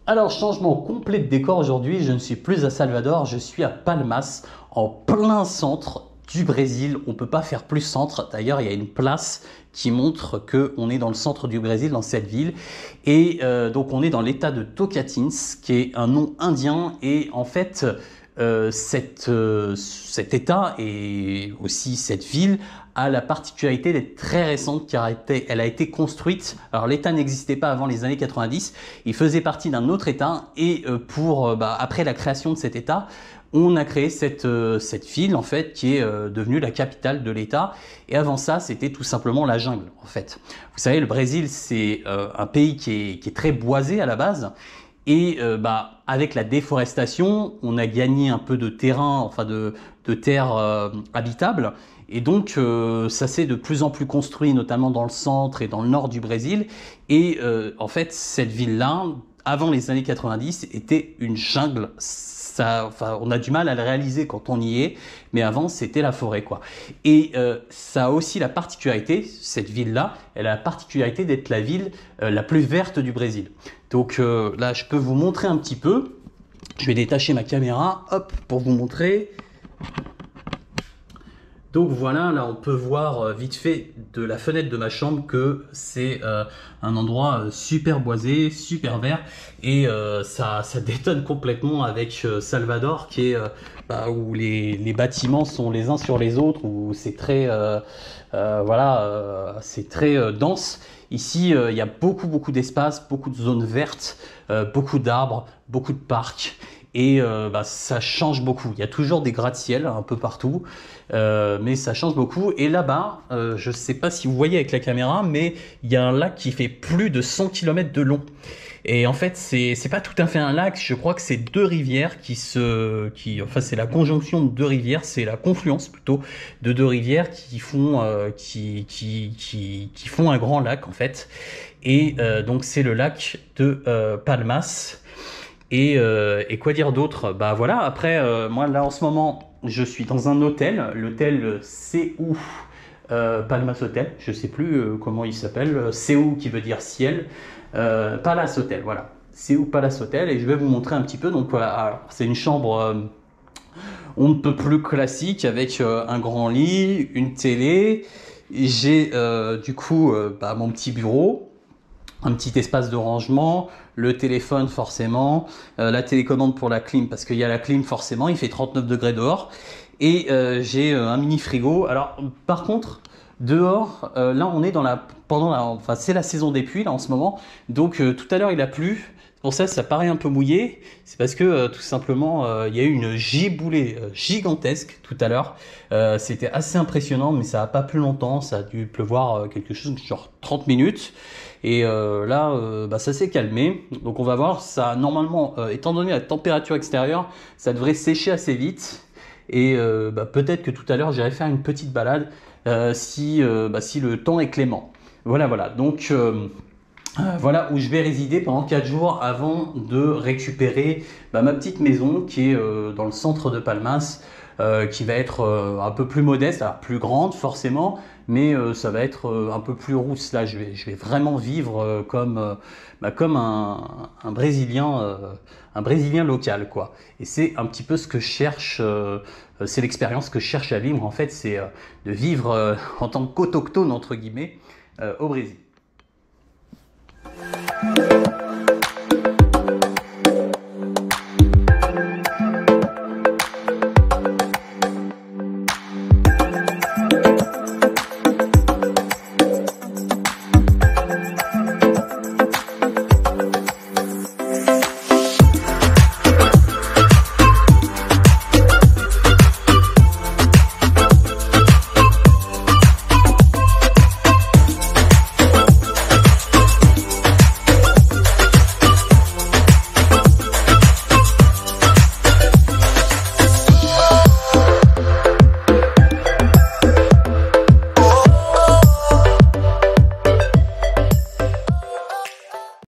Alors, changement complet de décor aujourd'hui, je ne suis plus à Salvador, je suis à Palmas, en plein centre du Brésil. On ne peut pas faire plus centre. D'ailleurs, il y a une place qui montre qu'on est dans le centre du Brésil, dans cette ville. Et donc, on est dans l'état de Tocantins, qui est un nom indien. Et en fait, cet état et aussi cette ville a la particularité d'être très récente car elle a été construite. Alors l'état n'existait pas avant les années 90, il faisait partie d'un autre état et après la création de cet état, on a créé cette ville en fait qui est devenue la capitale de l'état et avant ça c'était tout simplement la jungle en fait. Vous savez le Brésil c'est un pays qui est très boisé à la base. Et avec la déforestation, on a gagné un peu de terrain, enfin de terres habitables. Et donc, ça s'est de plus en plus construit, notamment dans le centre et dans le nord du Brésil. Et en fait, cette ville-là, avant les années 90, était une jungle. On a du mal à le réaliser quand on y est, mais avant, c'était la forêt, quoi. Et ça a aussi la particularité, cette ville-là, elle a la particularité d'être la ville la plus verte du Brésil. Donc là, je peux vous montrer un petit peu. Je vais détacher ma caméra, hop, pour vous montrer. Donc voilà, là on peut voir vite fait de la fenêtre de ma chambre que c'est un endroit super boisé, super vert et ça détonne complètement avec Salvador qui est où les bâtiments sont les uns sur les autres, où c'est très c'est très dense. Ici, il y a beaucoup d'espace, beaucoup de zones vertes, beaucoup d'arbres, beaucoup de parcs. Et ça change beaucoup. Il y a toujours des gratte-ciel un peu partout, mais ça change beaucoup. Et là-bas, je ne sais pas si vous voyez avec la caméra, mais il y a un lac qui fait plus de 100 km de long. Et en fait, c'est pas tout à fait un lac. Je crois que c'est deux rivières enfin c'est la conjonction de deux rivières, c'est la confluence plutôt de deux rivières qui font qui font un grand lac en fait. Et donc c'est le lac de Palmas. Et quoi dire d'autre? Bah voilà, après, moi là en ce moment, je suis dans un hôtel, l'hôtel Seu Palmas Hotel, je sais plus comment il s'appelle, Seu qui veut dire ciel, Palace Hotel, voilà, Seu Palace Hotel, et je vais vous montrer un petit peu, donc voilà, c'est une chambre on ne peut plus classique avec un grand lit, une télé, j'ai du coup mon petit bureau, un petit espace de rangement, le téléphone forcément, la télécommande pour la clim parce qu'il y a la clim forcément, il fait 39 degrés dehors et j'ai un mini frigo. Alors par contre dehors, là on est c'est la saison des pluies là en ce moment, donc tout à l'heure il a plu. Pour ça, ça paraît un peu mouillé. C'est parce que tout simplement, il y a eu une giboulée gigantesque tout à l'heure. C'était assez impressionnant, mais ça n'a pas plu longtemps. Ça a dû pleuvoir quelque chose genre 30 minutes. Et là, ça s'est calmé. Donc on va voir. Ça, normalement, étant donné la température extérieure, ça devrait sécher assez vite. Et peut-être que tout à l'heure, j'irai faire une petite balade si le temps est clément. Voilà. Donc voilà où je vais résider pendant 4 jours avant de récupérer ma petite maison qui est dans le centre de Palmas, qui va être un peu plus modeste, alors plus grande forcément, mais ça va être un peu plus rousse. Là, je vais vraiment vivre comme un Brésilien local, quoi. Et c'est un petit peu ce que je cherche, c'est l'expérience que je cherche à vivre en fait, c'est de vivre en tant qu'autochtone entre guillemets au Brésil.